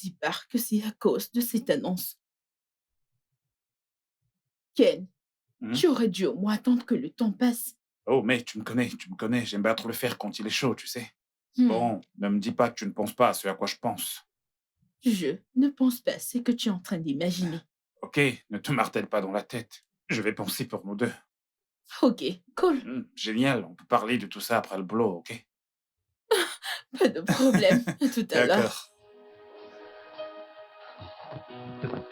dis pas que c'est à cause de cette annonce. Ken, Hmm? tu aurais dû au moins attendre que le temps passe. Oh, mais tu me connais, j'aime battre le fer quand il est chaud, tu sais. Hmm, Bon, ne me dis pas que tu ne penses pas à ce à quoi je pense. je ne pense pas ce que tu es en train d'imaginer. Ok, ne te martèle pas dans la tête. Je vais penser pour nous deux. Ok, cool, Génial, on peut parler de tout ça après le boulot, ok? pas de problème. À tout à l'heure. D'accord.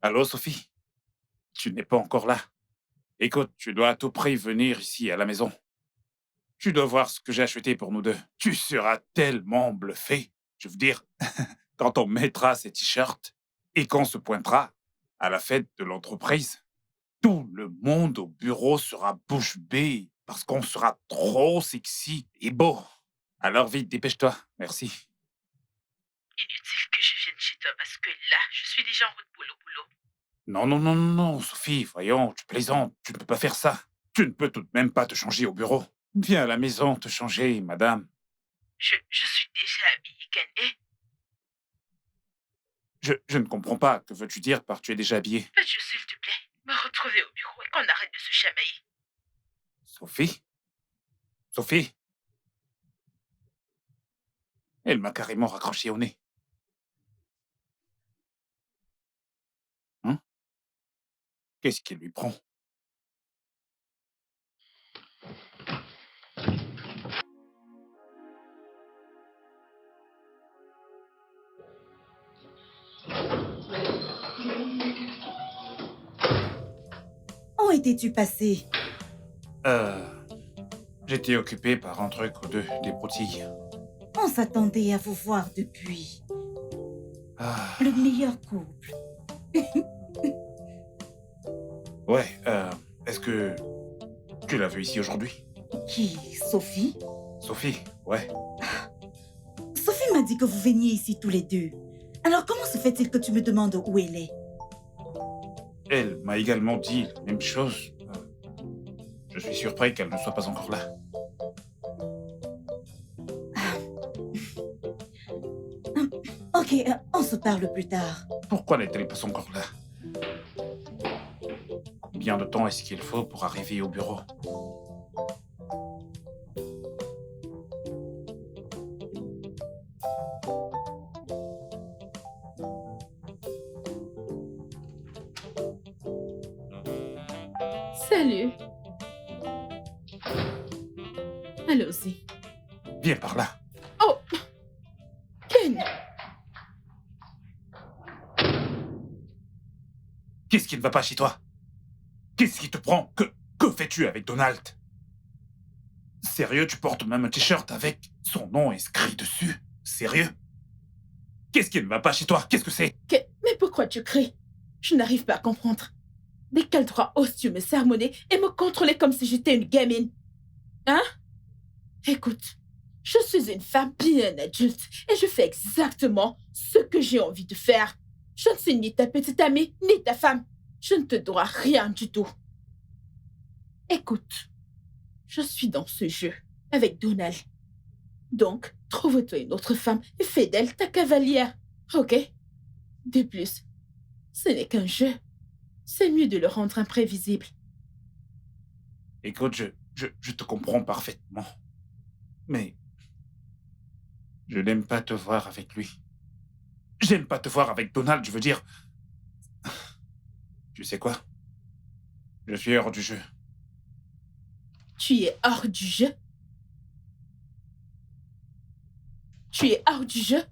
Allô, Sophie? Tu n'es pas encore là. Écoute, tu dois à tout prix venir ici à la maison. Tu dois voir ce que j'ai acheté pour nous deux. Tu seras tellement bluffé. Je veux dire, quand on mettra ces t-shirts et qu'on se pointera à la fête de l'entreprise, tout le monde au bureau sera bouche bée parce qu'on sera trop sexy et beau. Alors vite, dépêche-toi. Merci. Inutile que je vienne chez toi parce que là, je suis déjà en route pour le boulot. Non, non, non, non, non, Sophie, voyons, tu plaisantes. Tu ne peux pas faire ça. Tu ne peux tout de même pas te changer au bureau. Viens à la maison te changer, madame. Je suis déjà habillée, Ken. Et Je ne comprends pas. Que veux-tu dire par tu es déjà habillé? peux s'il te plaît, me retrouver au bureau et qu'on arrête de se chamailler. Sophie? Sophie? Elle m'a carrément raccroché au nez. Hein? Qu'est-ce qui lui prend? Où étais-tu passé? Euh, J'étais occupé par un truc ou deux, des broutilles. On s'attendait à vous voir depuis. Le Ah, meilleur couple. ouais, est-ce que tu l'as vu ici aujourd'hui? Qui? Sophie? Sophie, ouais. Sophie m'a dit que vous veniez ici tous les deux. Alors comment se fait-il que tu me demandes où elle est? Elle m'a également dit la même chose. Je suis surpris qu'elle ne soit pas encore là. Ok, on se parle plus tard. Pourquoi n'est-elle pas encore là? Combien de temps est-ce qu'il faut pour arriver au bureau? Salut. Allons-y. Viens par là. Oh, Ken, Qu'est-ce qui ne va pas chez toi? Qu'est-ce qui te prend? Que fais-tu avec Donald? Sérieux, tu portes même un t-shirt avec son nom inscrit dessus? Sérieux? Qu'est-ce qui ne va pas chez toi? Qu'est-ce que c'est? Ken, mais pourquoi tu cries? Je n'arrive pas à comprendre. De quel droit oses-tu me sermonner et me contrôler comme si j'étais une gamine? Hein? Écoute, je suis une femme bien adulte et je fais exactement ce que j'ai envie de faire. Je ne suis ni ta petite amie, ni ta femme. Je ne te dois rien du tout. Écoute, je suis dans ce jeu avec Donald. Donc, trouve-toi une autre femme et fais d'elle ta cavalière. Ok? De plus, ce n'est qu'un jeu. C'est mieux de le rendre imprévisible. Écoute, je te comprends parfaitement. Mais je n'aime pas te voir avec lui. J'aime pas te voir avec Donald, je veux dire. Tu sais quoi? Je suis hors du jeu. Tu es hors du jeu. Tu es hors du jeu.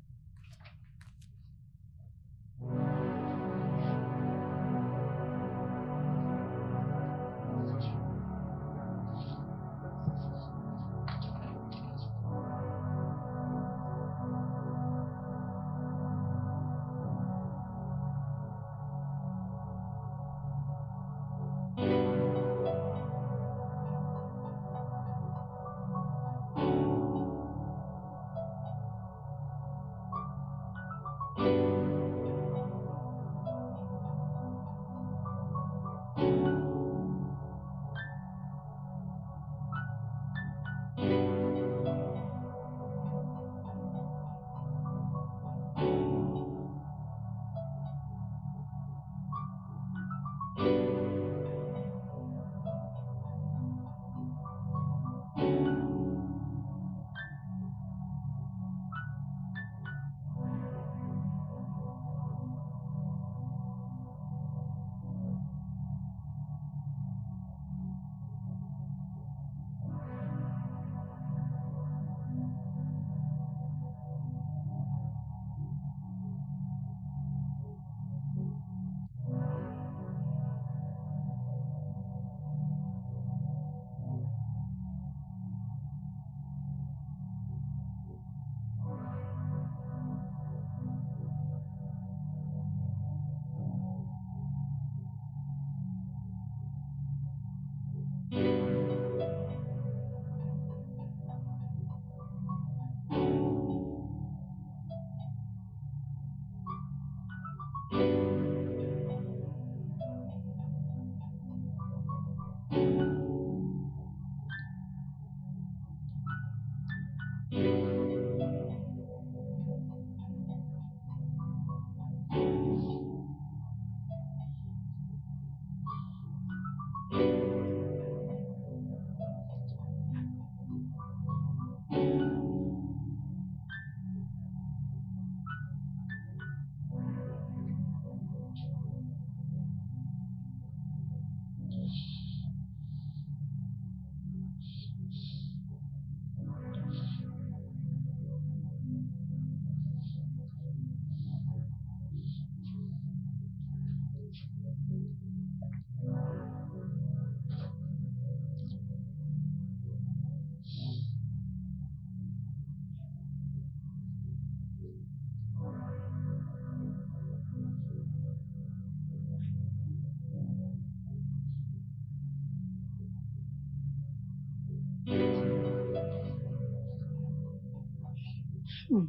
Hmm.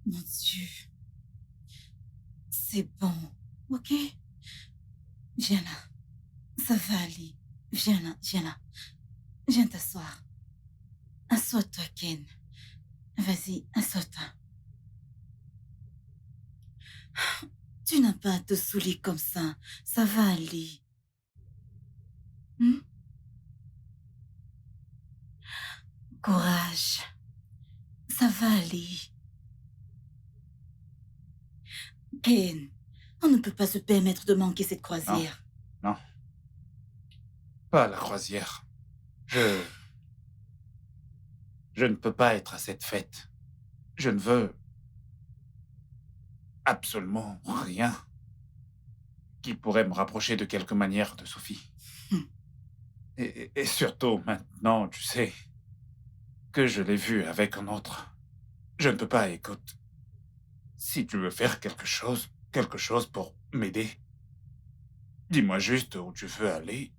Mon Dieu. C'est bon, ok? Viens là. Ça va aller. Viens là, viens là. Viens t'asseoir. Assois-toi, Ken. Vas-y, assois-toi. Tu n'as pas à te saouler comme ça. Ça va aller. Hmm? Courage. Ça va aller. Ken, on ne peut pas se permettre de manquer cette croisière. Non. Pas la croisière. Je ne peux pas être à cette fête. Je ne veux absolument rien qui pourrait me rapprocher de quelque manière de Sophie. Hmm. Et surtout maintenant, tu sais, que je l'ai vue avec un autre. Je ne peux pas, écoute. Si tu veux faire quelque chose pour m'aider, dis-moi juste où tu veux aller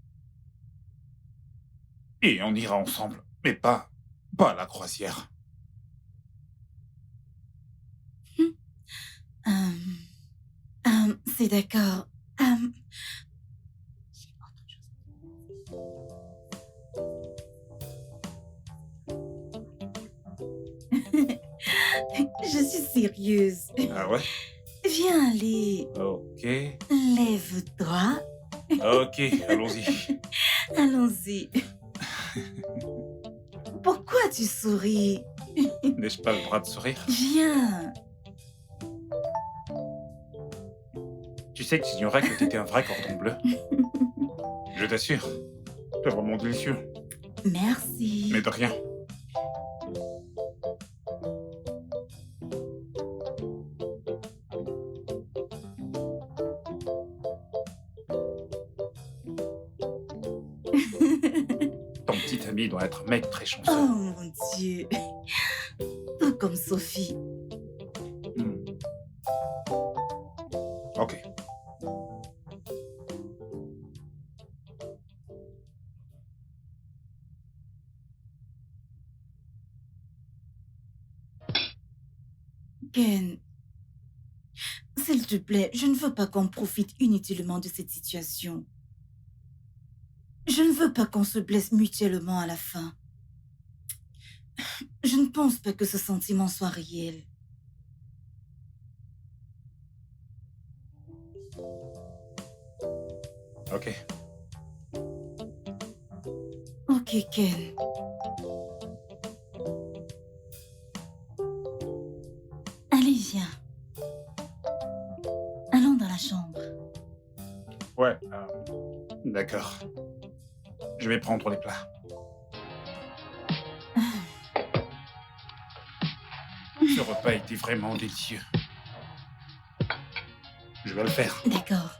et on ira ensemble, mais pas à la croisière. C'est d'accord. Je suis sérieuse. Ah ouais? Viens aller. Ok. Lève-toi. Ok, allons-y. Allons-y. Pourquoi tu souris? N'ai-je pas le droit de sourire? Viens. Tu sais que j'ignorais que t'étais un vrai cordon bleu. Je t'assure. C'est vraiment délicieux. Merci. Mais de rien. Ton petit ami doit être un mec très chanceux. Oh mon Dieu. Tout comme Sophie. Hmm. Ok. Ken, s'il te plaît, je ne veux pas qu'on profite inutilement de cette situation. Je ne veux pas qu'on se blesse mutuellement à la fin. Je ne pense pas que ce sentiment soit réel. Ok. Ok, Ken. Allez, viens. Allons dans la chambre. Ouais. D'accord. Je vais prendre les plats. Ce repas était vraiment délicieux. Je vais le faire. D'accord.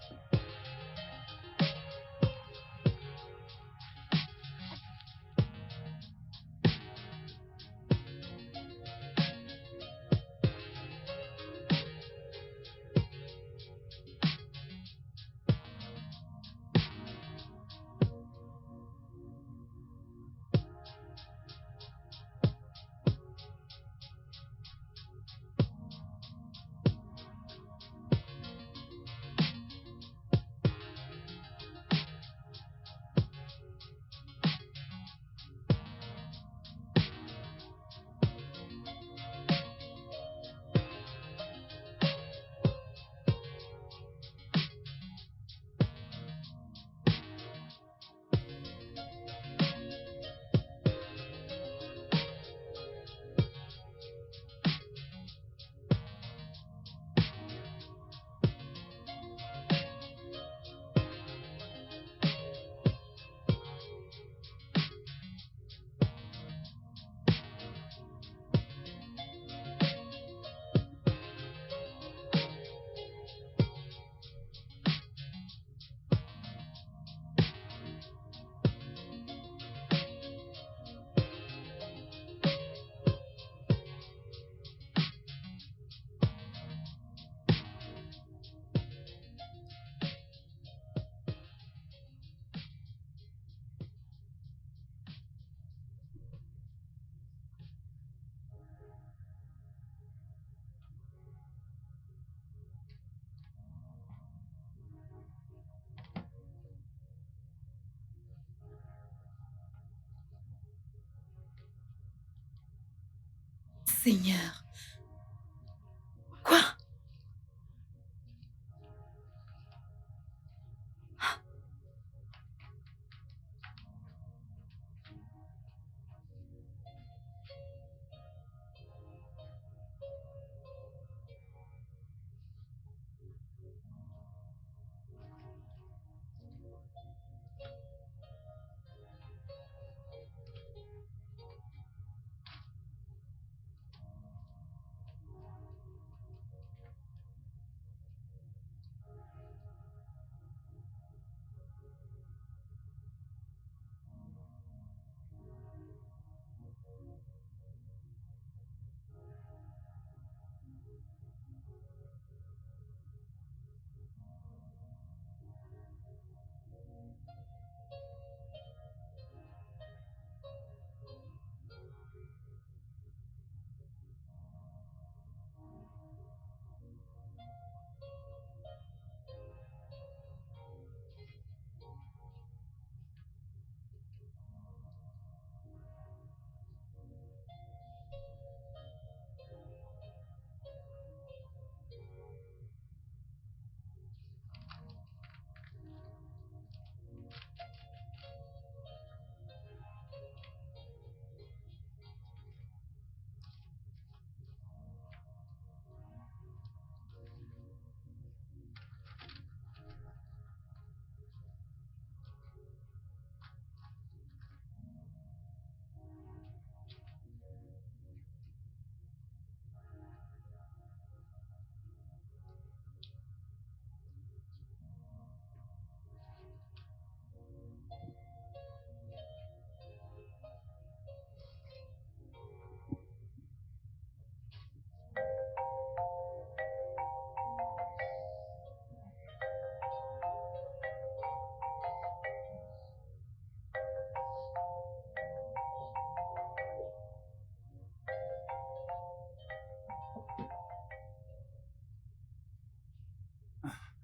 Seigneur. Quoi?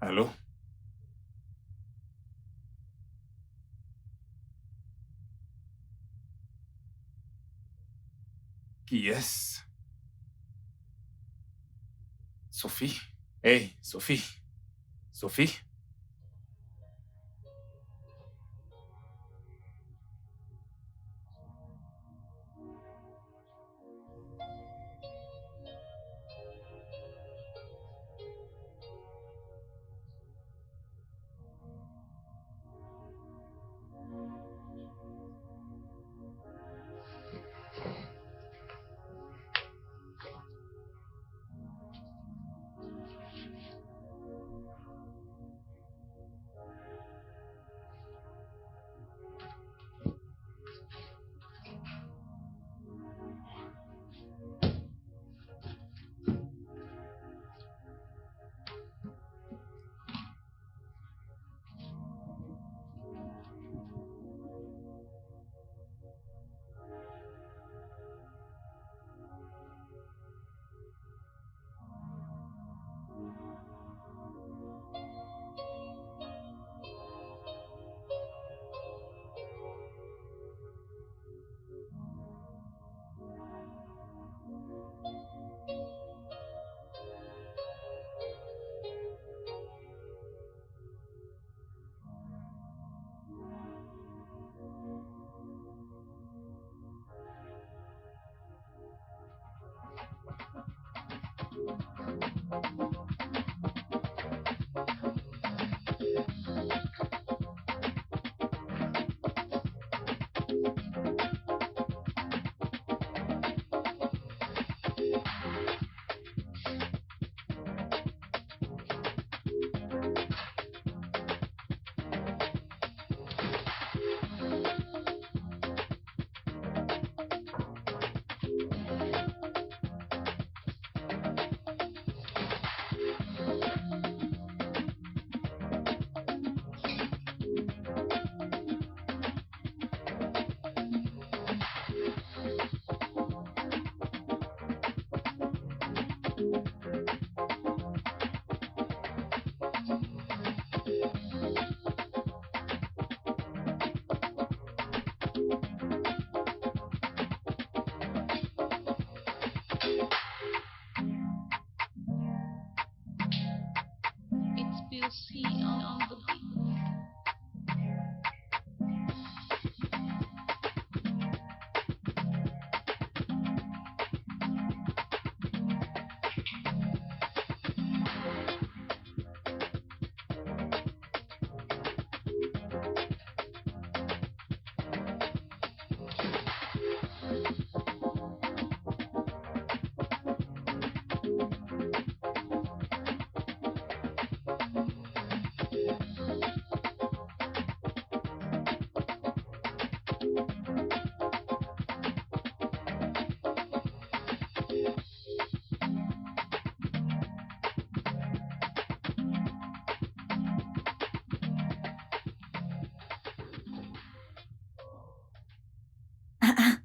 Allô? Qui est-ce? Sophie? Hey, Sophie? Sophie?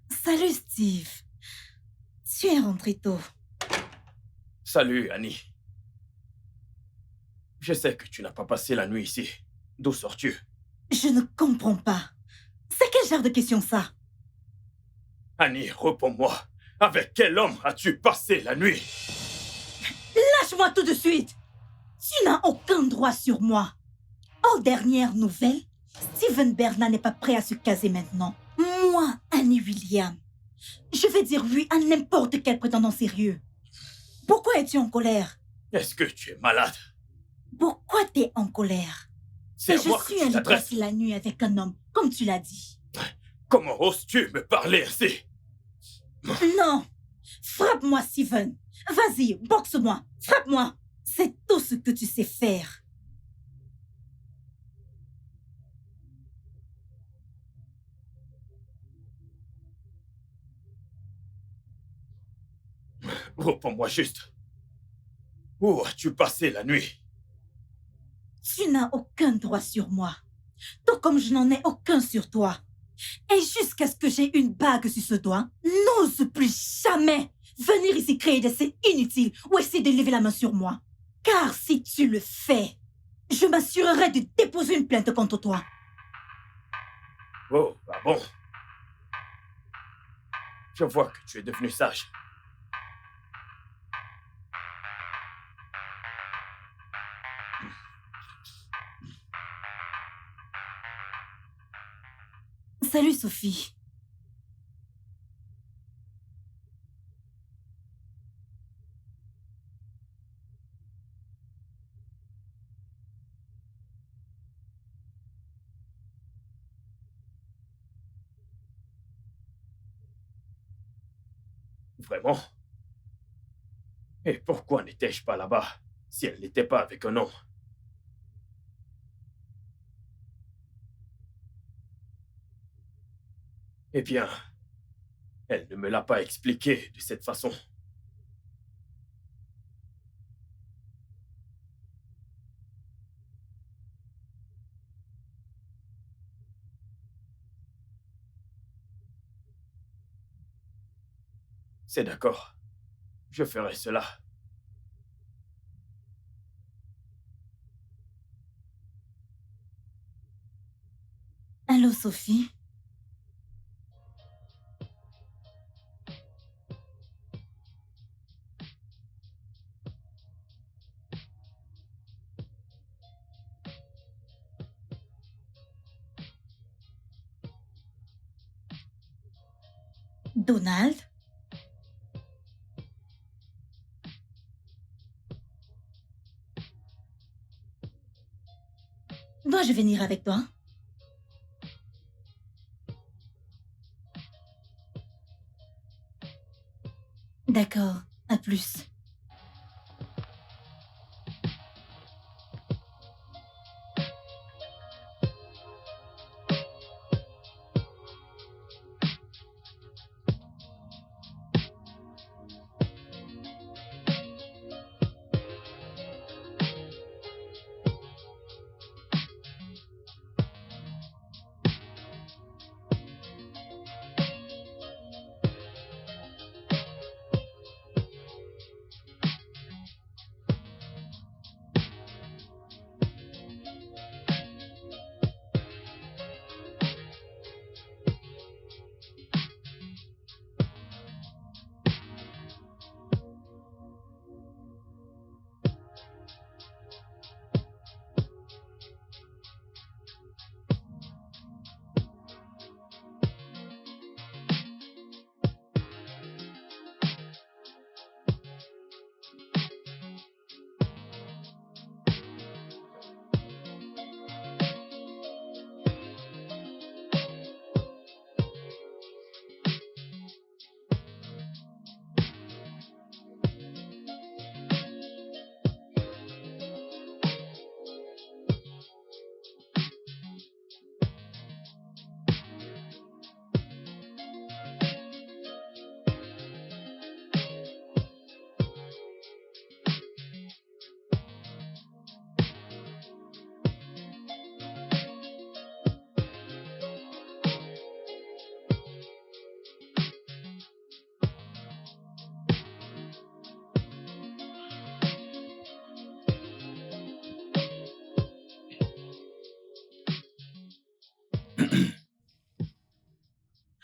Salut Steve. Tu es rentré tôt. Salut, Annie. Je sais que tu n'as pas passé la nuit ici. D'où sors-tu? Je ne comprends pas. C'est quel genre de question ça? Annie, réponds-moi. Avec quel homme as-tu passé la nuit? Lâche-moi tout de suite. Tu n'as aucun droit sur moi. Aux dernières nouvelles, Steven Bernard n'est pas prêt à se caser maintenant. Moi, Annie William, je vais dire oui à n'importe quel prétendant sérieux. Pourquoi es-tu en colère? Est-ce que tu es malade? Pourquoi t'es en colère? C'est Et à je moi que suis tu allée t'adresses. passer la nuit avec un homme, comme tu l'as dit. Comment oses-tu me parler ainsi? Non! Frappe-moi, Steven! Vas-y, boxe-moi! Frappe-moi! C'est tout ce que tu sais faire. Réponds-moi juste. Où as-tu passé la nuit? Tu n'as aucun droit sur moi, tout comme je n'en ai aucun sur toi. Et jusqu'à ce que j'ai une bague sur ce doigt, n'ose plus jamais venir ici créer des scènes inutiles ou essayer de lever la main sur moi. Car si tu le fais, Je m'assurerai de déposer une plainte contre toi. Oh, ah bon? Je vois que tu es devenu sage. Salut, Sophie. Vraiment? Et pourquoi n'étais-je pas là-bas si elle n'était pas avec un homme? Eh bien, elle ne me l'a pas expliqué de cette façon. C'est d'accord. Je ferai cela. Allô, Sophie. Donald? Dois-je venir avec toi? D'accord, à plus.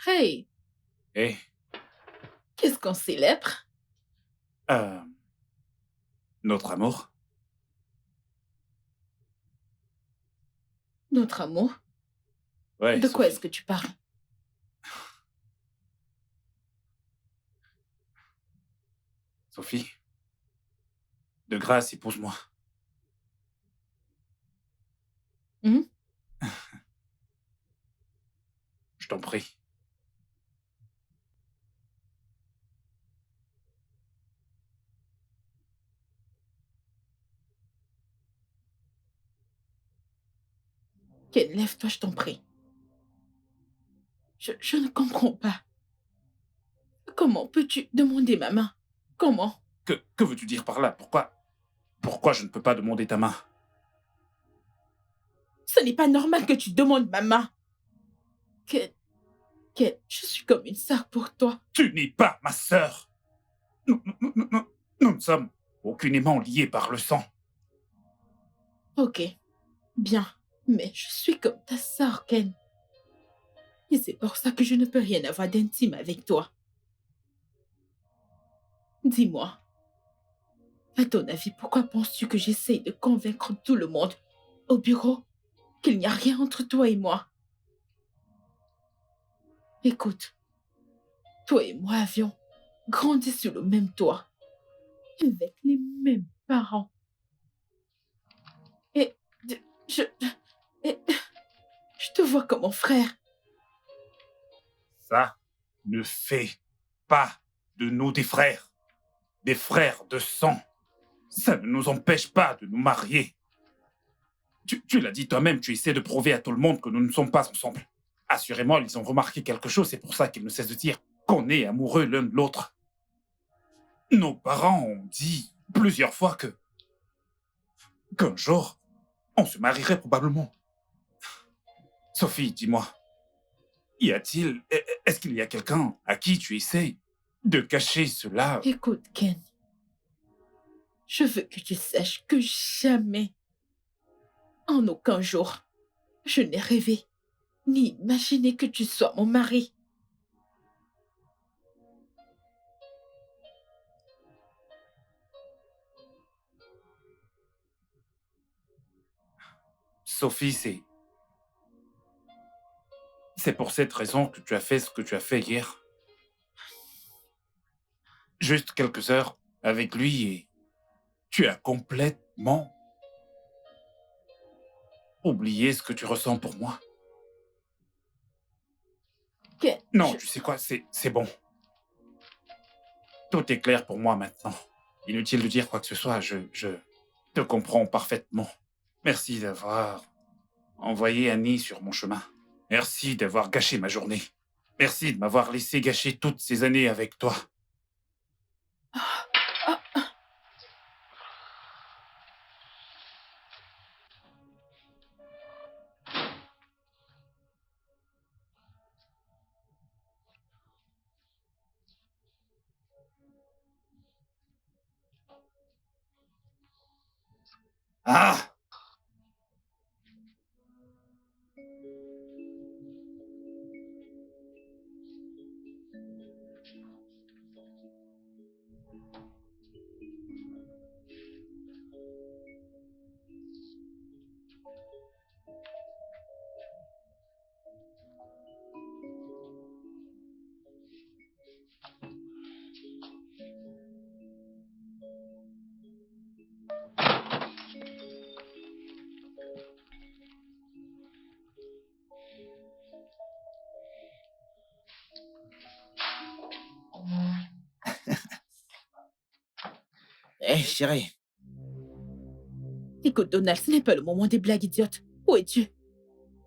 Hey, Et qu'est-ce qu'on célèbre? euh, notre amour? Notre amour? Ouais, De quoi Sophie. est-ce que tu parles? Sophie, de grâce, épouse-moi. Hmm? Je t'en prie. Ken, lève-toi, je t'en prie. Je ne comprends pas. Comment peux-tu demander ma main? Comment? Que veux-tu dire par là? Pourquoi je ne peux pas demander ta main? Ce n'est pas normal que tu demandes ma main. Ken, Ken, je suis comme une sœur pour toi. Tu n'es pas ma sœur. Nous ne sommes aucunement liés par le sang. Ok, bien. Mais je suis comme ta sœur, Ken. Et c'est pour ça que je ne peux rien avoir d'intime avec toi. Dis-moi, à ton avis, pourquoi penses-tu que j'essaye de convaincre tout le monde au bureau qu'il n'y a rien entre toi et moi? Écoute, toi et moi avions grandi sur le même toit, avec les mêmes parents. Et je, et je te vois comme mon frère. Ça ne fait pas de nous des frères de sang. Ça ne nous empêche pas de nous marier. Tu l'as dit toi-même, tu essaies de prouver à tout le monde que nous ne sommes pas ensemble. Assurément, ils ont remarqué quelque chose, c'est pour ça qu'ils ne cessent de dire qu'on est amoureux l'un de l'autre. Nos parents ont dit plusieurs fois qu'un jour, on se marierait probablement. Sophie, dis-moi, est-ce qu'il y a quelqu'un à qui tu essaies de cacher cela? Écoute, Ken, je veux que tu saches que jamais, en aucun jour, je n'ai rêvé ni imaginé que tu sois mon mari. Sophie, c'est pour cette raison que tu as fait ce que tu as fait hier. Juste quelques heures avec lui et tu as complètement oublié ce que tu ressens pour moi. Ken, Non, tu sais quoi, c'est bon. Tout est clair pour moi maintenant. Inutile de dire quoi que ce soit, je te comprends parfaitement. Merci d'avoir envoyé Annie sur mon chemin. Merci d'avoir gâché ma journée. Merci de m'avoir laissé gâcher toutes ces années avec toi. Ah! Hé, chérie, écoute, Donald, ce n'est pas le moment des blagues idiotes. Où es-tu?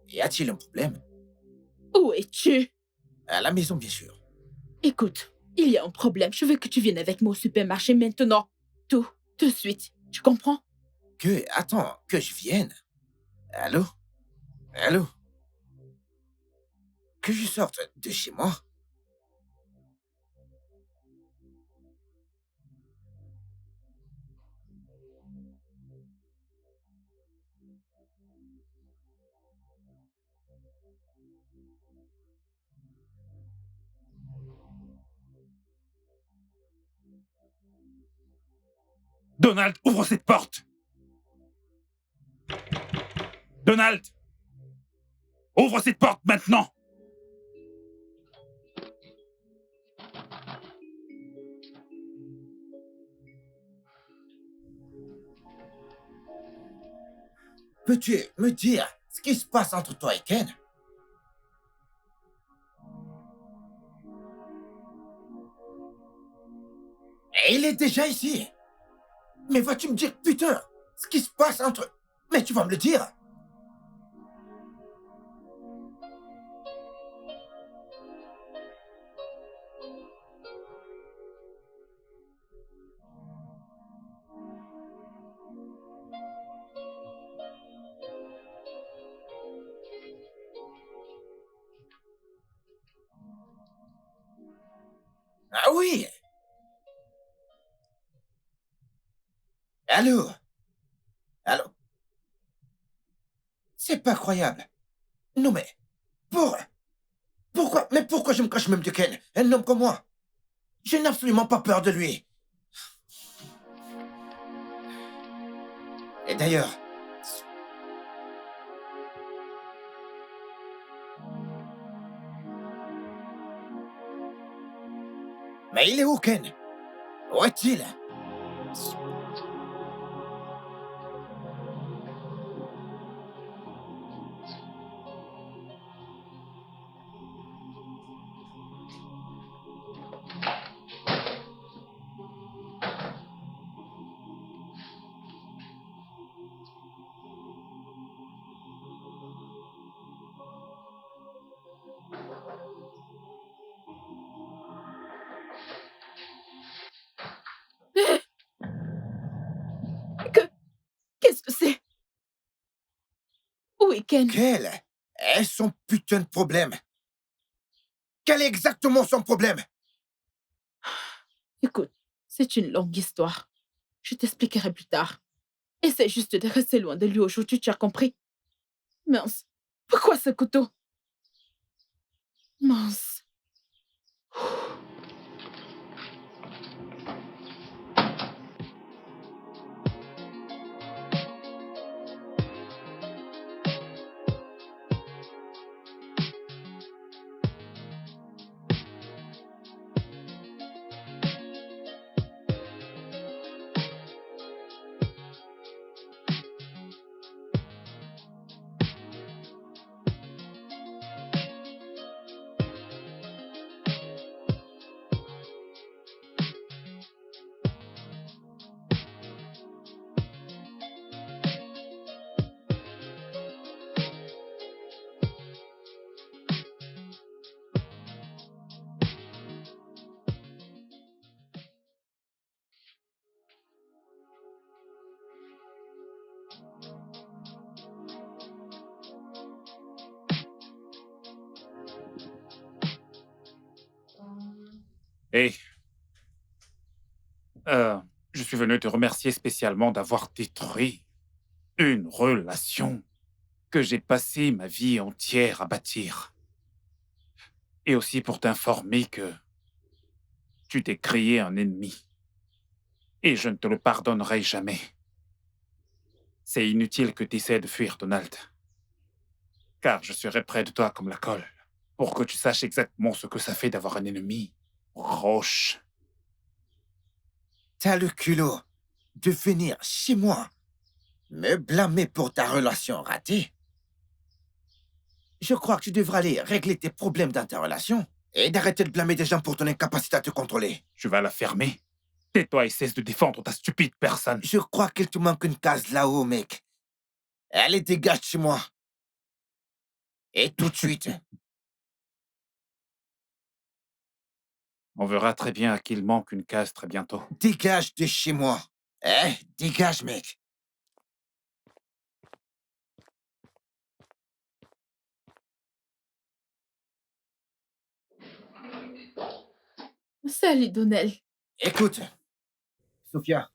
y a-t-il un problème? Où es-tu? À la maison, bien sûr. Écoute, il y a un problème. Je veux que tu viennes avec moi au supermarché maintenant. Tout, de suite. Tu comprends? Attends, que je vienne. Allô? Allô? Que je sorte de chez moi? Donald, ouvre cette porte! Donald! Ouvre cette porte maintenant! Peux-tu me dire ce qui se passe entre toi et Ken? Et il est déjà ici. Mais vas-tu me dire, putain, ce qui se passe entre... Mais tu vas me le dire. Ah oui. Allô? Allô? C'est pas croyable. Non mais, pourquoi? Mais pourquoi je me cache même de Ken? Un homme comme moi. Je n'ai absolument pas peur de lui. Et d'ailleurs... Mais il est où, Ken? Où est-il? Qu'est-ce que c'est? Où est Ken? Quel est son putain de problème? Quel est exactement son problème? Écoute, c'est une longue histoire. Je t'expliquerai plus tard. Essaie juste de rester loin de lui aujourd'hui, tu as compris? Mince, pourquoi ce couteau? Mince. Hé, je suis venu te remercier spécialement d'avoir détruit une relation que j'ai passé ma vie entière à bâtir. Et aussi pour t'informer que tu t'es créé un ennemi. Et je ne te le pardonnerai jamais. C'est inutile que tu essaies de fuir, Donald. Car je serai près de toi comme la colle, pour que tu saches exactement ce que ça fait d'avoir un ennemi proche. T'as le culot de venir chez moi me blâmer pour ta relation ratée? Je crois que tu devrais aller régler tes problèmes dans ta relation et d'arrêter de blâmer des gens pour ton incapacité à te contrôler. Tu vas la fermer? Tais-toi et cesse de défendre ta stupide personne. Je crois qu'il te manque une case là-haut, mec. Allez, dégage de chez moi. Et tout de suite. On verra très bien à qui il manque une case très bientôt. Dégage de chez moi. Dégage, mec. Salut, Donnell. Écoute, Sophia,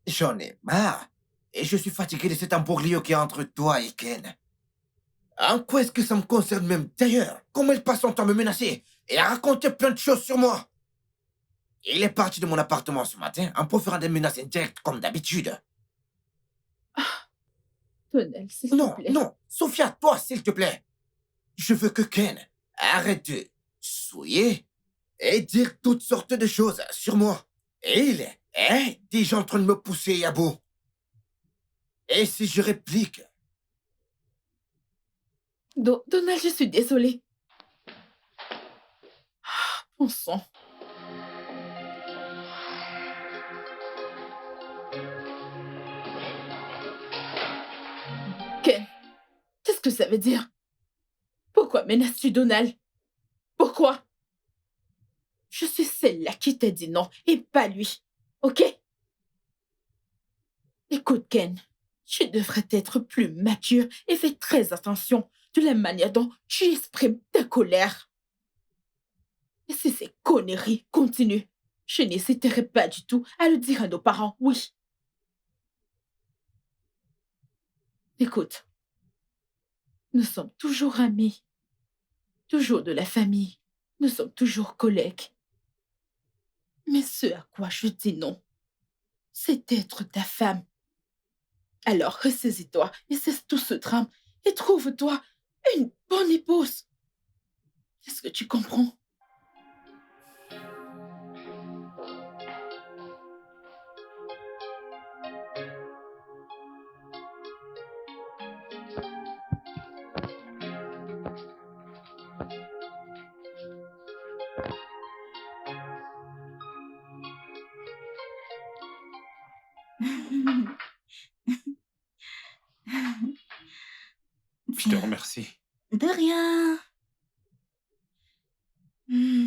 j'en ai marre. Et je suis fatigué de cet imbroglio qui est entre toi et Ken. En quoi est-ce que ça me concerne même? D'ailleurs, comment il passe son temps à me menacer et à raconter plein de choses sur moi? Il est parti de mon appartement ce matin en proférant des menaces indirectes comme d'habitude. Donnell, s'il te Non, plaît. non, Sophia, toi, s'il te plaît. Je veux que Ken arrête de souiller et dire toutes sortes de choses sur moi. Et il est déjà en train de me pousser à bout. Et si je réplique? Donnell, je suis désolée. Bon sang. Ken, qu'est-ce que ça veut dire? Pourquoi menaces-tu Donald? Pourquoi? Je suis celle-là qui t'a dit non et pas lui. Ok? Écoute, Ken, tu devrais être plus mature et fais très attention de la manière dont tu exprimes ta colère. Et si ces conneries continuent, je n'hésiterai pas du tout à le dire à nos parents, oui. Écoute, Nous sommes toujours amis, toujours de la famille. Nous sommes toujours collègues. Mais ce à quoi je dis non, c'est être ta femme. Alors ressaisis-toi et cesse tout ce drame et trouve-toi une bonne épouse. Est-ce que tu comprends? Je te Tiens, remercie. de rien. Hmm.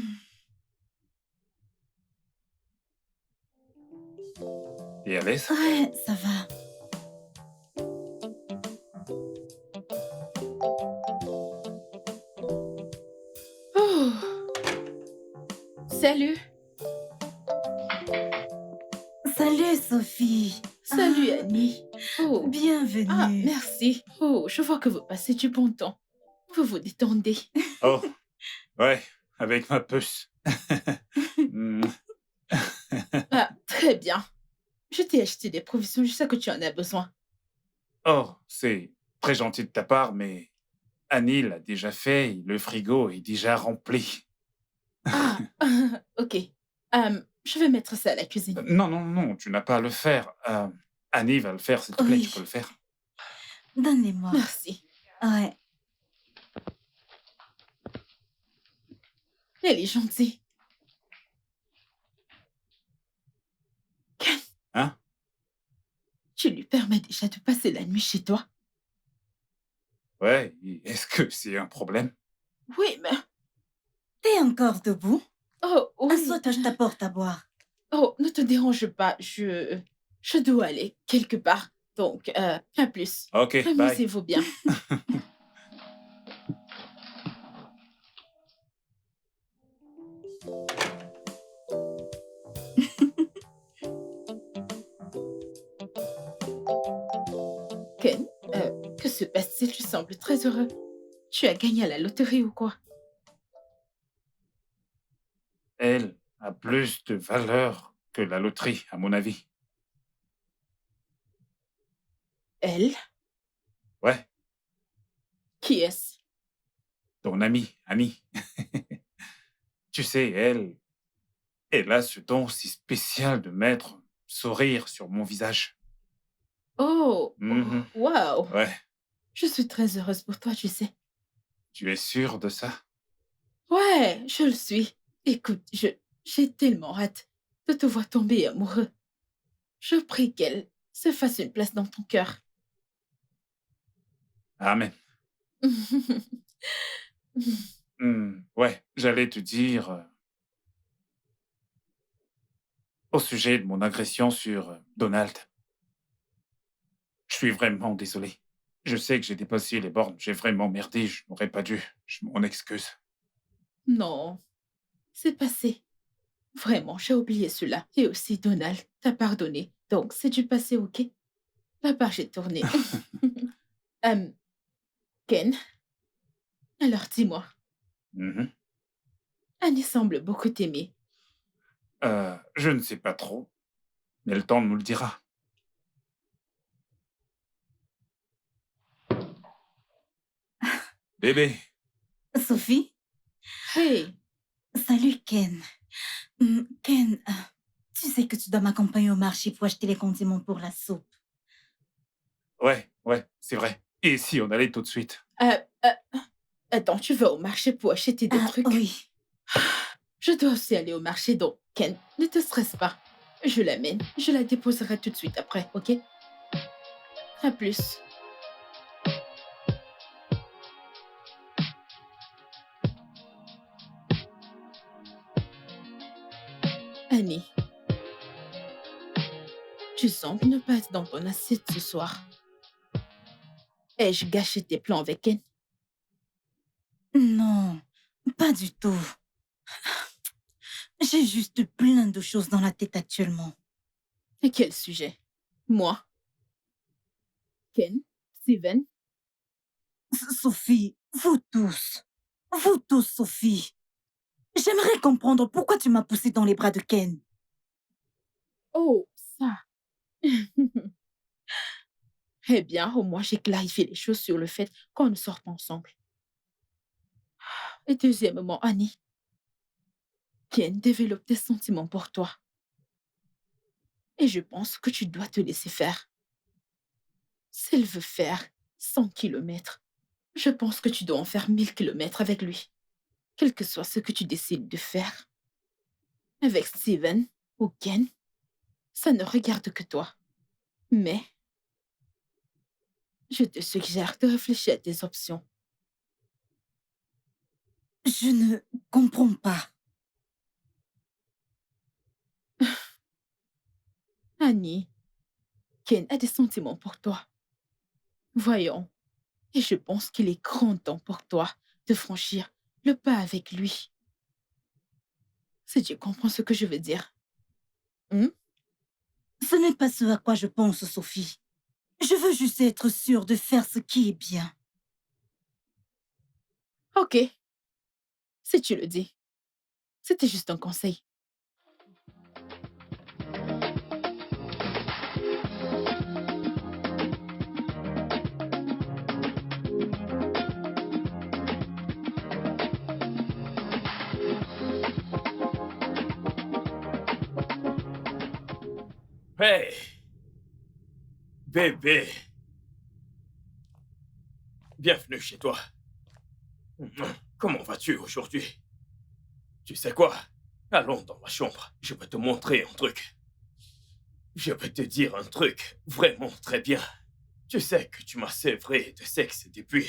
Et à l'aise? Ouais, ça va. Oh, salut. Salut, Sophie. Salut, Ah, Annie. Oh, bienvenue. merci. Oh, je vois que vous passez du bon temps. Vous vous détendez. Oh, ouais, avec ma puce. Hmm. Ah, très bien. Je t'ai acheté des provisions, je sais que tu en as besoin. Oh, c'est très gentil de ta part, mais Annie l'a déjà fait et le frigo est déjà rempli. Ah, ok. Je vais mettre ça à la cuisine. Non, non, non, tu n'as pas à le faire. Annie va le faire, s'il te plaît, tu peux Oui, le faire. donnez-moi. Merci. Ouais. Elle est gentille. Ken, Hein? tu lui permets déjà de passer la nuit chez toi? Ouais, est-ce que c'est un problème? Oui, mais... T'es encore debout? Oh, oui. Assois-toi, je t'apporte à boire. Oh, ne te dérange pas. Je dois aller quelque part. Donc, à plus. Ok, bye. Amusez-vous bien. Ken, que se passe-t-il? Tu sembles très heureux. Tu as gagné à la loterie ou quoi? Elle a plus de valeur que la loterie, à mon avis. Elle? Ouais, Qui est-ce? ton amie, Annie. Tu sais, elle a ce don si spécial de mettre sourire sur mon visage. Oh, Mhm. waouh. Ouais, Je suis très heureuse pour toi, tu sais. tu es sûr de ça? Ouais, je le suis. Écoute, j'ai tellement hâte de te voir tomber amoureux. Je prie qu'elle se fasse une place dans ton cœur. Amen. Ouais, j'allais te dire au sujet de mon agression sur Donald. Je suis vraiment désolé. Je sais que j'ai dépassé les bornes. J'ai vraiment merdé. Je n'aurais pas dû. Je m'en excuse. Non, c'est passé. Vraiment, j'ai oublié cela. Et aussi, Donald t'a pardonné. Donc, c'est du passé, ok? La page est tournée. Hum, Ken, alors dis-moi, Mhm. Annie semble beaucoup t'aimer. Je ne sais pas trop, mais le temps nous le dira. Bébé, Sophie? Hey, Salut, Ken. Ken, tu sais que tu dois m'accompagner au marché pour acheter les condiments pour la soupe. ouais, c'est vrai. Et si on allait tout de suite? euh, euh, attends, tu vas au marché pour acheter des Ah, trucs? oui. Je dois aussi aller au marché, donc, Ken, ne te stresse pas. Je l'amène. Je la déposerai tout de suite après, ok? À plus. Annie, tu sembles ne pas être dans ton assiette ce soir. Ai-je gâché tes plans avec Ken? Non, pas du tout. J'ai juste plein de choses dans la tête actuellement. Et quel sujet? Moi? Ken? Steven? Sophie, vous tous, Sophie. J'aimerais comprendre pourquoi tu m'as poussée dans les bras de Ken. Oh, ça. Eh bien, au moins, j'ai clarifié les choses sur le fait qu'on ne sort pas ensemble. Et deuxièmement, Annie, Ken développe des sentiments pour toi. Et je pense que tu dois te laisser faire. S'il veut faire 100 kilomètres, je pense que tu dois en faire 1000 kilomètres avec lui. Quel que soit ce que tu décides de faire. Avec Steven ou Ken, ça ne regarde que toi. Mais je te suggère de réfléchir à tes options. Je ne comprends pas. Annie, Ken a des sentiments pour toi. Voyons. Et je pense qu'il est grand temps pour toi de franchir le pas avec lui. Si tu comprends ce que je veux dire. Ce n'est pas ce à quoi je pense, Sophie. Je veux juste être sûre de faire ce qui est bien. Ok. Si tu le dis. C'était juste un conseil. Hey! Bébé! Bienvenue chez toi. Comment vas-tu aujourd'hui? Tu sais quoi? Allons dans ma chambre. Je vais te montrer un truc. Je vais te dire un truc vraiment très bien. Tu sais que tu m'as sévré de sexe depuis.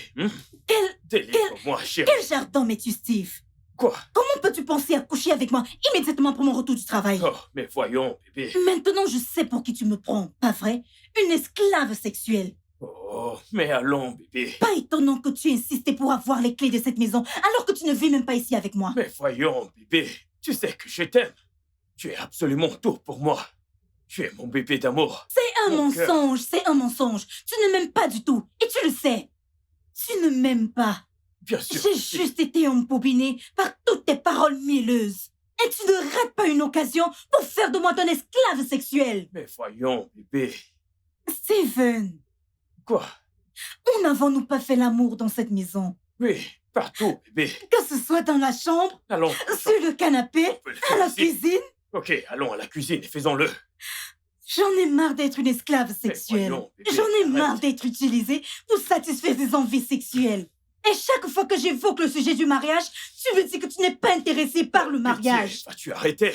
Délivre-moi, chérie. Quel jardin mets-tu, Steve? Quoi? Comment peux-tu penser à coucher avec moi immédiatement après mon retour du travail? Oh, mais voyons, bébé. Maintenant, je sais pour qui tu me prends, pas vrai? Une esclave sexuelle. Oh, mais allons, bébé. Pas étonnant que tu insistes pour avoir les clés de cette maison alors que tu ne vis même pas ici avec moi. Mais voyons, bébé. Tu sais que je t'aime. Tu es absolument tout pour moi. Tu es mon bébé d'amour. C'est un Mon cœur. mensonge, c'est un mensonge. Tu ne m'aimes pas du tout, et tu le sais. Tu ne m'aimes pas. Bien sûr. J'ai juste été embobinée par toutes tes paroles mielleuses. Et tu ne rates pas une occasion pour faire de moi ton esclave sexuel. Mais voyons, bébé. Steven, Quoi? où n'avons-nous pas fait l'amour dans cette maison? Oui, partout, bébé. Que ce soit dans la chambre, Allons. sur le canapé, On peut le à faire la ici. cuisine. Ok, allons à la cuisine et faisons-le. J'en ai marre d'être une esclave sexuelle. voyons, bébé, J'en ai arrête. marre d'être utilisée pour satisfaire des envies sexuelles. Et chaque fois que j'évoque le sujet du mariage, tu me dis que tu n'es pas intéressé par le mariage. Pitié, vas-tu arrêter?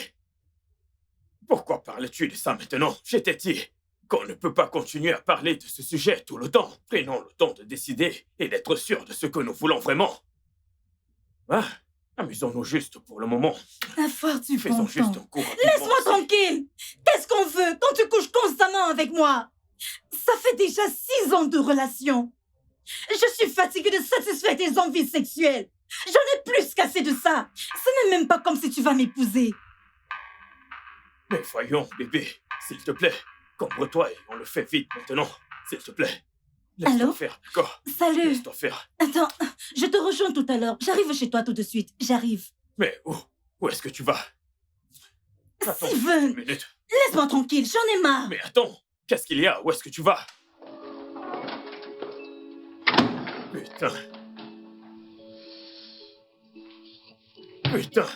Pourquoi parles-tu de ça maintenant? Je t'ai dit qu'on ne peut pas continuer à parler de ce sujet tout le temps. Prenons le temps de décider et d'être sûrs de ce que nous voulons vraiment. Hein? Amusons-nous juste pour le moment. La foire du Faisons bon juste temps. un cours. Laisse-moi tranquille. Qu'est-ce qu'on veut quand tu couches constamment avec moi? Ça fait déjà 6 ans de relation. Je suis fatiguée de satisfaire tes envies sexuelles. J'en ai plus qu'assez de ça. Ce n'est même pas comme si tu vas m'épouser. Mais voyons, bébé, s'il te plaît, cambre-toi et on le fait vite maintenant. S'il te plaît. Laisse-toi Allô? faire, d'accord? Salut. Laisse-toi faire. Attends, je te rejoins tout à l'heure. J'arrive chez toi tout de suite. J'arrive. Mais où est-ce que tu vas? Attends, Steven, une minute. laisse-moi tranquille. J'en ai marre. Mais attends, qu'est-ce qu'il y a? Où est-ce que tu vas? Putain. Putain.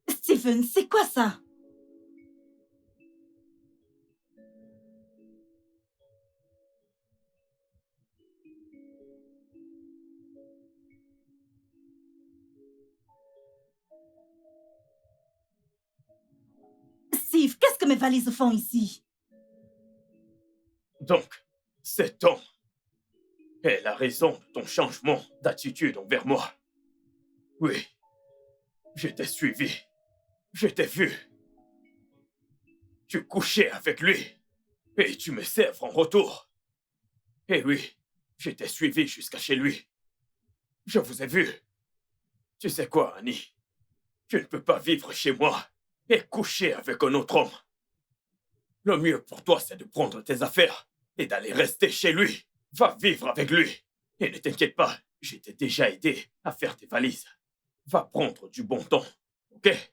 Steven, c'est quoi ça? Steve, qu'est-ce que mes valises font ici? Donc, cet homme est la raison de ton changement d'attitude envers moi. Oui. Je t'ai suivi. Je t'ai vu. Tu couchais avec lui. Et tu me sers en retour. Eh oui, je t'ai suivi jusqu'à chez lui. Je vous ai vu. Tu sais quoi, Annie? Tu ne peux pas vivre chez moi et coucher avec un autre homme. Le mieux pour toi, c'est de prendre tes affaires et d'aller rester chez lui. Va vivre avec lui. Et ne t'inquiète pas, je t'ai déjà aidé à faire tes valises. Va prendre du bon temps, ok?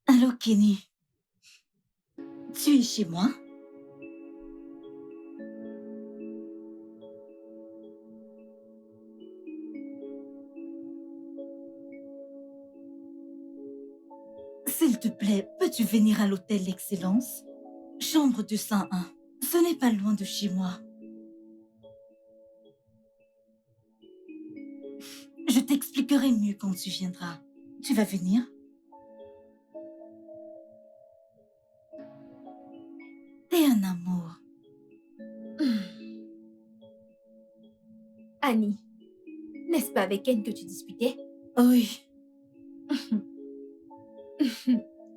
Allô, Kenny. Tu es chez moi? S'il te plaît, peux-tu venir à l'hôtel L'Excellence? Chambre 201. Ce n'est pas loin de chez moi. Je t'expliquerai mieux quand tu viendras. Tu vas venir? T'es un amour. Annie, n'est-ce pas avec Ken que tu disputais? Oui.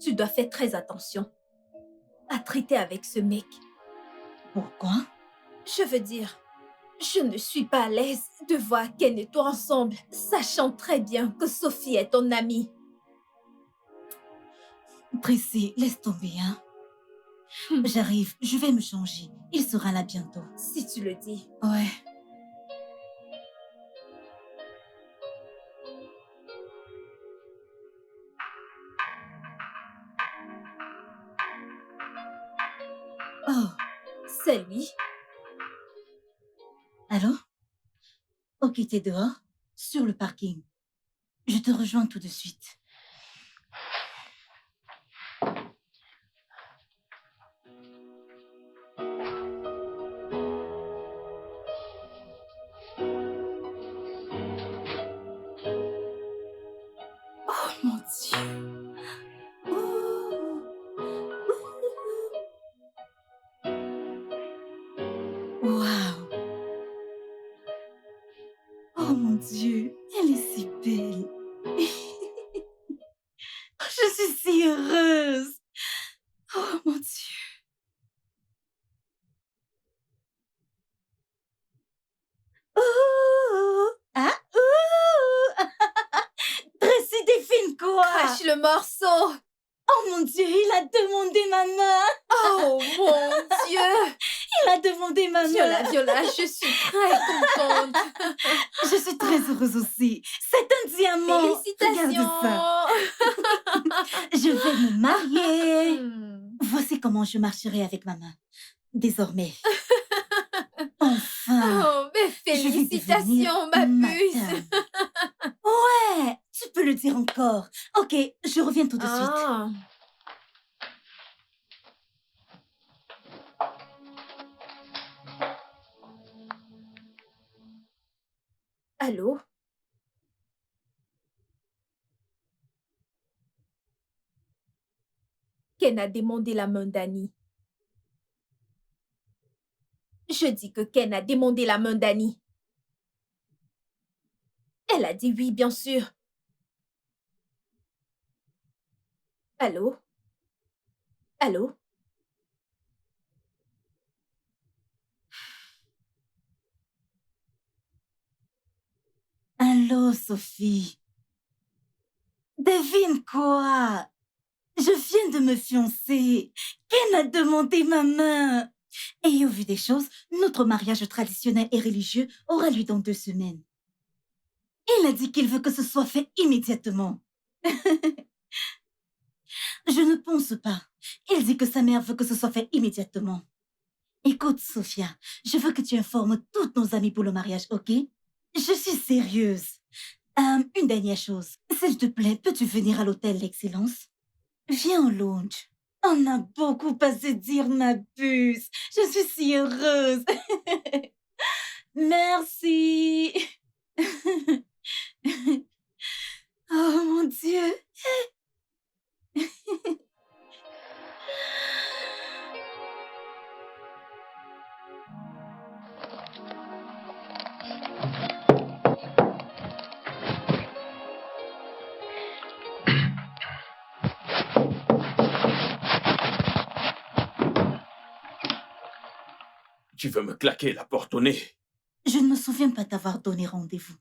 Tu dois faire très attention à traiter avec ce mec. Pourquoi? Je veux dire, je ne suis pas à l'aise de voir Ken et toi ensemble, sachant très bien que Sophie est ton amie. Tracy, laisse tomber, hein? J'arrive, je vais me changer. Il sera là bientôt. Si tu le dis. Ouais. Oh, C'est lui. allô? Ok, t'es dehors? Sur le parking. Je te rejoins tout de suite. Oh mon Dieu! Waouh! Oh mon Dieu, elle est si belle. Je suis si heureuse. Oh mon Dieu. Oh! Ah! Ouh! Tracy défile quoi? Crache le morceau. Oh mon Dieu, il a demandé ma main. Oh mon Dieu. Il a demandé ma main. Viola, je suis très contente. Je suis très heureuse aussi. C'est un diamant. Félicitations. Regarde ça. Je vais me marier. Hmm. Voici comment je marcherai avec ma main. Désormais. Enfin. Oh, mais je vais félicitations, ma devenir puce. madame. Ouais, tu peux le dire encore. Ok, je reviens tout de suite. Ah. Allô? Ken a demandé la main d'Annie. Je dis que Ken a demandé la main d'Annie. Elle a dit oui, bien sûr. Allô? Allô? Allô, Sophie. Devine quoi? Je viens de me fiancer. Ken a demandé ma main. Et au vu des choses, notre mariage traditionnel et religieux aura lieu dans 2 semaines. Il a dit qu'il veut que ce soit fait immédiatement. Je ne pense pas. Il dit que sa mère veut que ce soit fait immédiatement. Écoute, Sophia, je veux que tu informes toutes nos amies pour le mariage, ok? Je suis sérieuse. Une dernière chose. S'il te plaît, peux-tu venir à l'hôtel L'Excellence? Viens au lounge. On a beaucoup à se dire, ma puce. Je suis si heureuse. Merci. Oh mon Dieu. Tu veux me claquer la porte au nez? Je ne me souviens pas t'avoir donné rendez-vous.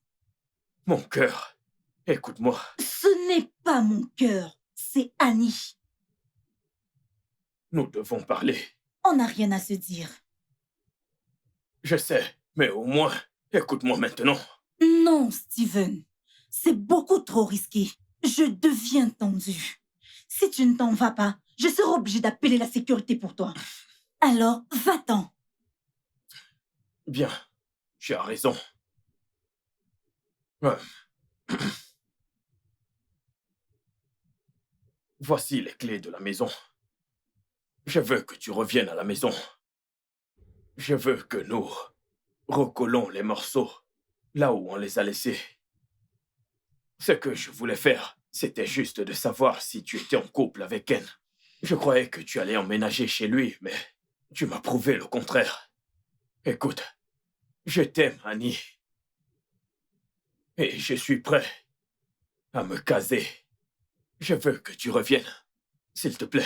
Mon cœur, écoute-moi. Ce n'est pas mon cœur, c'est Annie. Nous devons parler. On n'a rien à se dire. Je sais, mais au moins, écoute-moi maintenant. Non, Steven. C'est beaucoup trop risqué. Je deviens tendue. Si tu ne t'en vas pas, je serai obligée d'appeler la sécurité pour toi. Alors, va-t'en. Bien, tu as raison. Ouais. Voici les clés de la maison. Je veux que tu reviennes à la maison. Je veux que nous recollons les morceaux là où on les a laissés. Ce que je voulais faire, c'était juste de savoir si tu étais en couple avec Ken. Je croyais que tu allais emménager chez lui, mais tu m'as prouvé le contraire. Écoute, je t'aime, Annie. Et je suis prêt à me caser. Je veux que tu reviennes, s'il te plaît.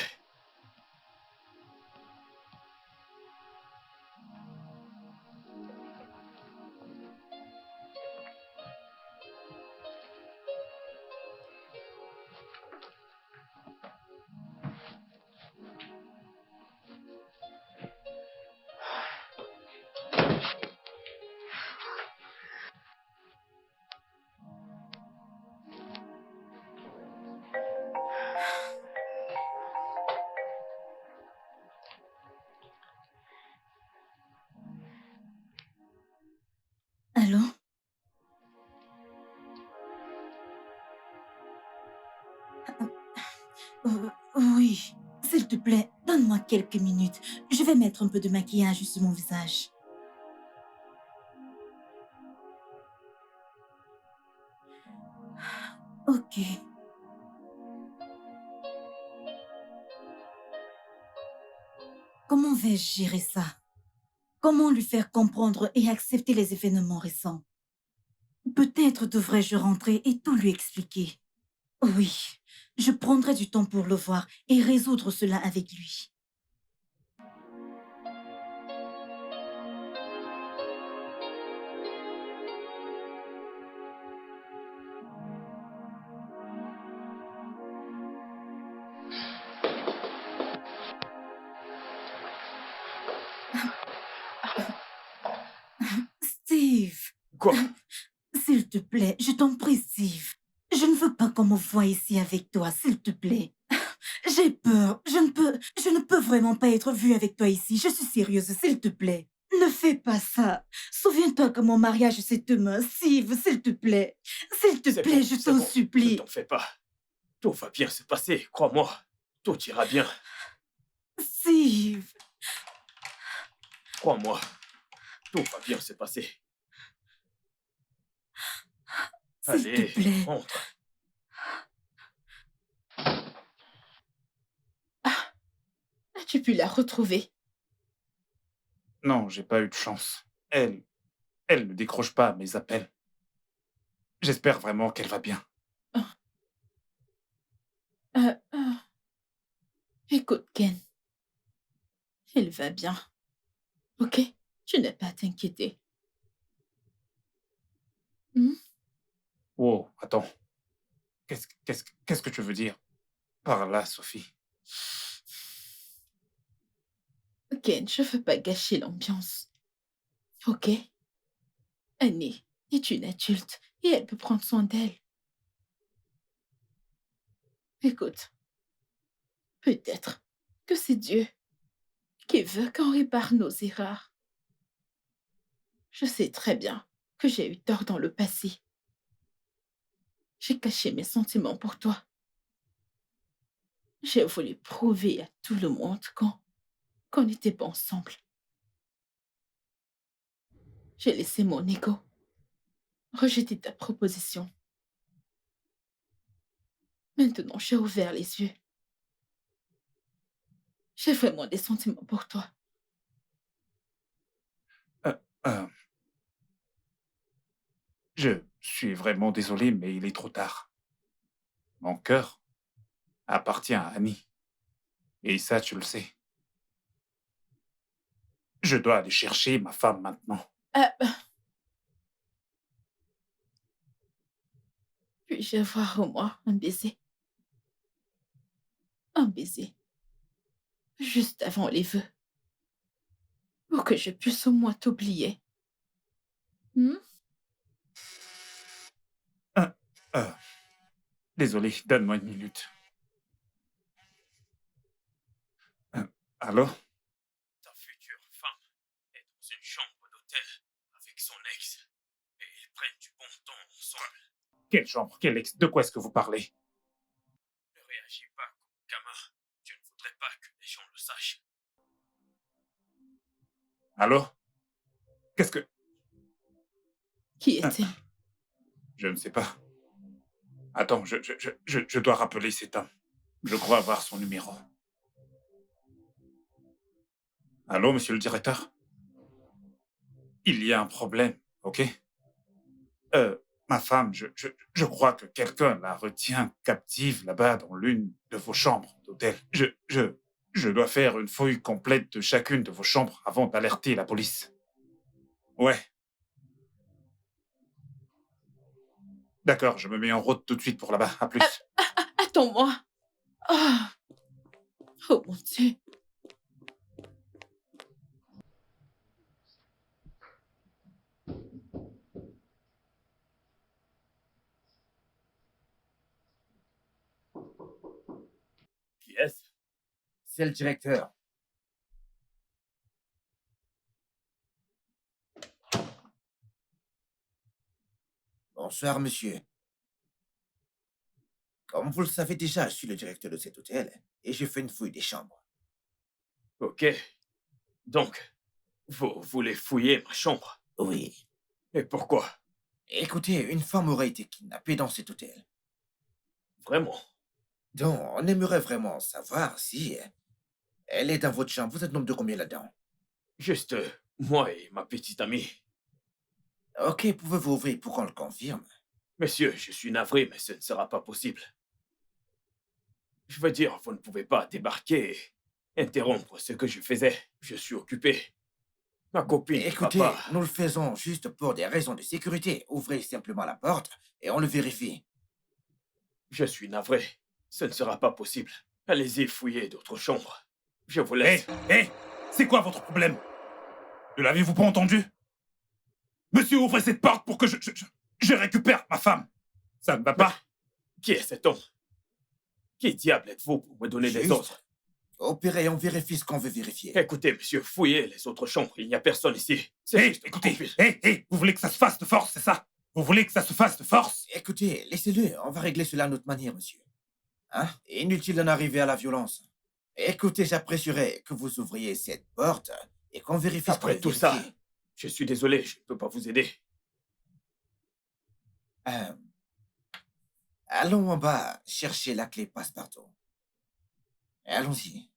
Allô? Oui, s'il te plaît, donne-moi quelques minutes. Je vais mettre un peu de maquillage sur mon visage. Ok. Comment vais-je gérer ça? Comment lui faire comprendre et accepter les événements récents? Peut-être devrais-je rentrer et tout lui expliquer. Oui, je prendrai du temps pour le voir et résoudre cela avec lui. Steve, Quoi? s'il te plaît, je t'en prie, Steve. Je ne veux pas qu'on me voie ici avec toi, s'il te plaît. J'ai peur. Je ne peux vraiment pas être vue avec toi ici. Je suis sérieuse, s'il te plaît. Ne fais pas ça. Souviens-toi que mon mariage, c'est demain. Steve, s'il te plaît. S'il te C'est plaît, bon, je c'est t'en bon. Ne supplie. t'en fais pas. Tout va bien se passer, crois-moi. Tout ira bien. Steve. Crois-moi. Tout va bien se passer. S'il te Allez, plaît. entre. As-tu pu la retrouver? Non, j'ai pas eu de chance. Elle ne décroche pas mes appels. J'espère vraiment qu'elle va bien. Euh, euh, Écoute, Ken, elle va bien. Ok? Tu n'as pas à t'inquiéter. Hmm? Wow, attends. Qu'est-ce que tu veux dire par là, Sophie? Ken, je veux pas gâcher l'ambiance. Ok? Annie est une adulte et elle peut prendre soin d'elle. Écoute, peut-être que c'est Dieu qui veut qu'on répare nos erreurs. Je sais très bien que j'ai eu tort dans le passé. J'ai caché mes sentiments pour toi. J'ai voulu prouver à tout le monde qu'on n'était pas ensemble. J'ai laissé mon ego rejeter ta proposition. Maintenant, j'ai ouvert les yeux. J'ai vraiment des sentiments pour toi. Euh, euh, je suis vraiment désolé, mais il est trop tard. Mon cœur appartient à Annie. Et ça, tu le sais. Je dois aller chercher ma femme maintenant. Puis-je avoir au moins un baiser? Un baiser. Juste avant les vœux. Pour que je puisse au moins t'oublier. Hmm? Euh, Désolé, donne-moi une minute. Allô? Ta future femme est dans une chambre d'hôtel avec son ex. Et ils prennent du bon temps ensemble. Quelle chambre? Quel ex? De quoi est-ce que vous parlez? Ne réagis pas, Kama. Je ne voudrais pas que les gens le sachent. Allô? Qu'est-ce que... Qui est-il? Je ne sais pas. Attends, je dois rappeler cet homme. Je crois avoir son numéro. Allô, monsieur le directeur? Il y a un problème, ok? Ma femme, je crois que quelqu'un la retient captive là-bas dans l'une de vos chambres d'hôtel. Je dois faire une fouille complète de chacune de vos chambres avant d'alerter la police. Ouais. D'accord, je me mets en route tout de suite pour là-bas. À plus. Attends-moi. Oh. Oh mon Dieu. Qui est-ce? C'est le directeur. Bonsoir, monsieur. Comme vous le savez déjà, je suis le directeur de cet hôtel et j'ai fait une fouille des chambres. Ok. Donc, vous voulez fouiller ma chambre? Oui. Et pourquoi? Écoutez, une femme aurait été kidnappée dans cet hôtel. Vraiment? Donc, on aimerait vraiment savoir si elle est dans votre chambre. Vous êtes nombre de combien là-dedans? Juste moi et ma petite amie. Ok, pouvez-vous ouvrir pour qu'on le confirme? Monsieur, je suis navré, mais ce ne sera pas possible. Je veux dire, vous ne pouvez pas débarquer et interrompre ce que je faisais. Je suis occupé. Ma copine ne va Écoutez, pas... nous le faisons juste pour des raisons de sécurité. Ouvrez simplement la porte et on le vérifie. Je suis navré. Ce ne sera pas possible. Allez-y fouiller d'autres chambres. Je vous Hé, laisse. hé, c'est quoi votre problème? Ne l'avez-vous pas entendu? Monsieur, ouvrez cette porte pour que je récupère ma femme. Ça ne va pas? Qui est cet homme? Qui diable êtes-vous pour me donner des Juste. ordres? Opérez, on vérifie ce qu'on veut vérifier. Écoutez, monsieur, fouillez les autres chambres. Il n'y a personne ici. C'est Hé, juste écoutez, confus. hé, vous voulez que ça se fasse de force, c'est ça? Vous voulez que ça se fasse de force? Écoutez, laissez-le, on va régler cela à notre manière, monsieur. Hein? Inutile d'en arriver à la violence. Écoutez, j'apprécierais que vous ouvriez cette porte et qu'on vérifie ce qu'on Après veut tout ça, vérifier. je suis désolé, je ne peux pas vous aider. Allons en bas chercher la clé passe-partout. Allons-y.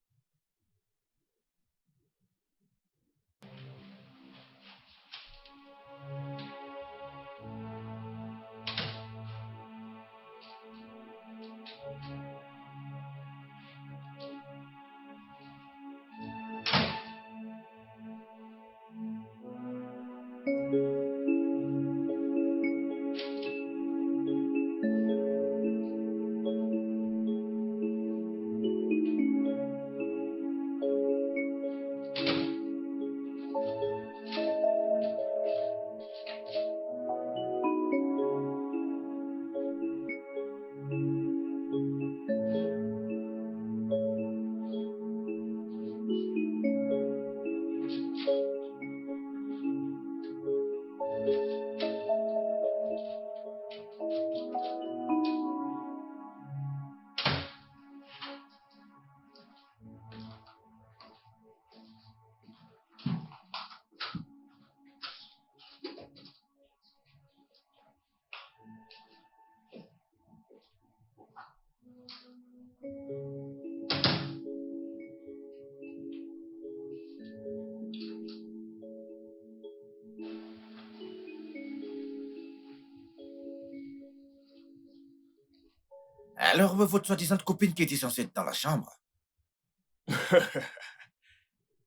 Alors, votre soi-disant copine qui était censée être dans la chambre.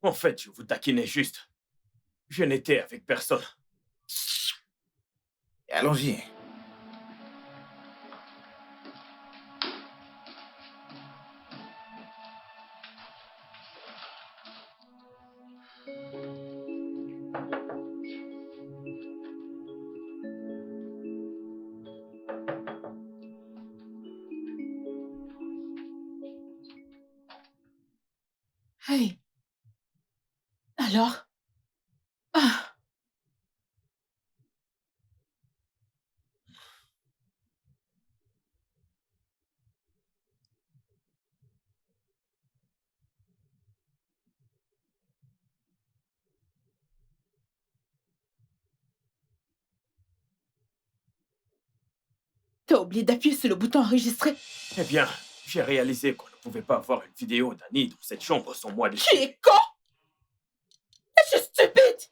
En fait, je vous taquinais juste. Je n'étais avec personne. Allons-y. Hey. Alors? Ah. T'as oublié d'appuyer sur le bouton enregistrer. Eh bien, j'ai réalisé qu'on ne pouvait pas avoir une vidéo d'Annie dans cette chambre sans moi Tu dessus. es con? Es-tu stupide?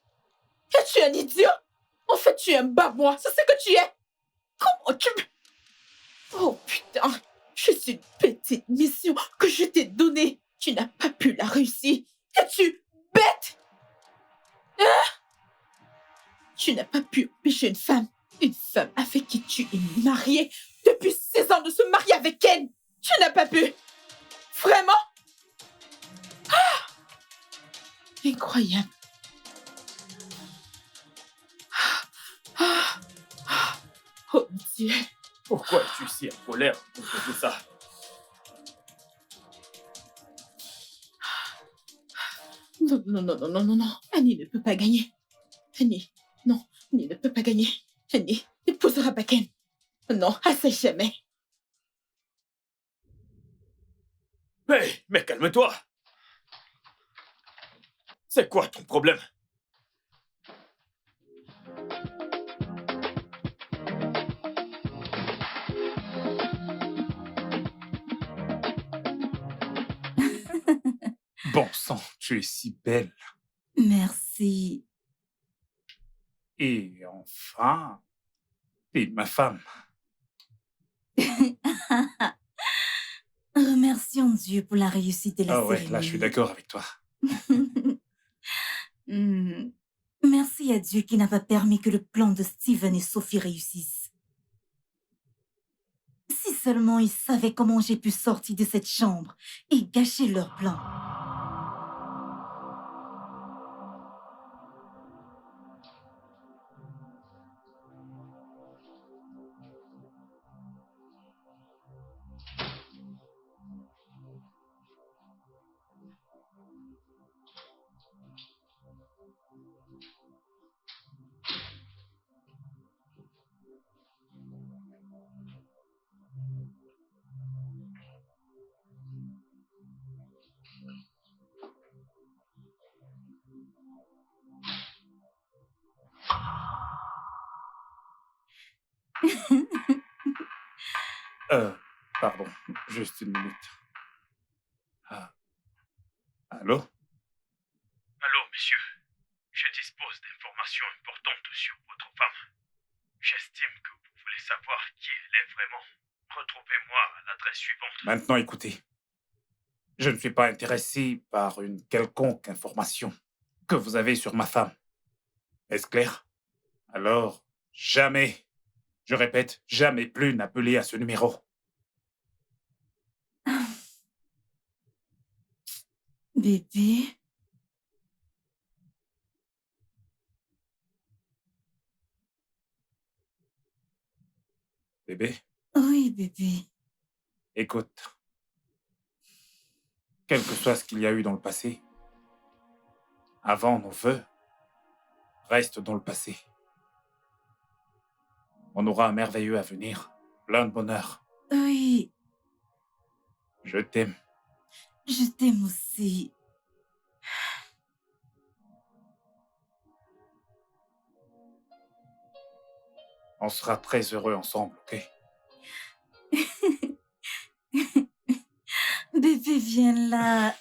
Es-tu un idiot? En fait, tu es un babois, c'est ce que tu es. Comment tu... Oh putain, juste une petite mission que je t'ai donnée. Tu n'as pas pu la réussir. Es-tu bête? Hein? Tu n'as pas pu empêcher une femme avec qui tu es marié depuis 16 ans de se marier avec Ken. Tu n'as pas pu. Vraiment? Ah! Incroyable. Ah! Ah! Oh Dieu. Pourquoi es-tu si en colère contre tout ça? Non, non, non, non, non, non, non. Annie ne peut pas gagner. Annie, non, Annie ne peut pas gagner. Annie n'épousera pas Ken. Non, à ça jamais. Hey, mais calme-toi! C'est quoi ton problème? Bon sang, tu es si belle. Merci. Et enfin, t'es ma femme. Remercions Dieu pour la réussite de la Ah ouais, cérémonie. là, je suis d'accord avec toi. Merci à Dieu qui n'a pas permis que le plan de Steven et Sophie réussisse. Si seulement ils savaient comment j'ai pu sortir de cette chambre et gâcher leur plan. Pardon, juste une minute. Ah. Allô? Allô, monsieur. Je dispose d'informations importantes sur votre femme. J'estime que vous voulez savoir qui elle est vraiment. Retrouvez-moi à l'adresse suivante. Maintenant, écoutez. Je ne suis pas intéressé par une quelconque information que vous avez sur ma femme. Est-ce clair? Alors, jamais, je répète, jamais plus n'appeler à ce numéro. Bébé, Bébé, oui bébé. écoute. Quel que soit ce qu'il y a eu dans le passé, avant nos vœux, reste dans le passé. On aura un merveilleux avenir, plein de bonheur. Oui, Je t'aime. je t'aime aussi. On sera très heureux ensemble, ok? Bébé, viens là.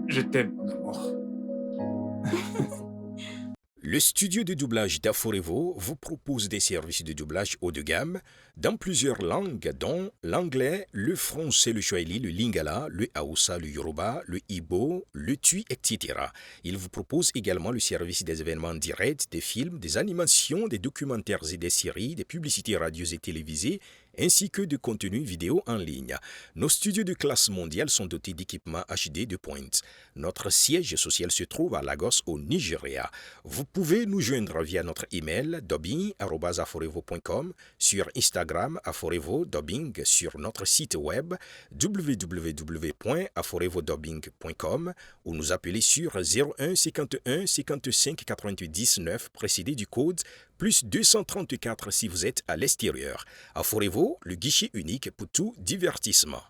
Je t'aime, mon amour. Le studio de doublage d'Aforevo vous propose des services de doublage haut de gamme dans plusieurs langues dont l'anglais, le français, le swahili, le lingala, le haoussa, le yoruba, le igbo, le tui, etc. Il vous propose également le service des événements directs, des films, des animations, des documentaires et des séries, des publicités radios et télévisées, ainsi que de contenus vidéo en ligne. Nos studios de classe mondiale sont dotés d'équipements HD de pointe. Notre siège social se trouve à Lagos, au Nigeria. Vous pouvez nous joindre via notre email dubbing@aforevo.com, sur Instagram Aforevo Dubbing, sur notre site web www.aforevodubbing.com ou nous appeler sur 01 51 55 99 précédé du code plus 234 si vous êtes à l'extérieur. Aforevo, le guichet unique pour tout divertissement.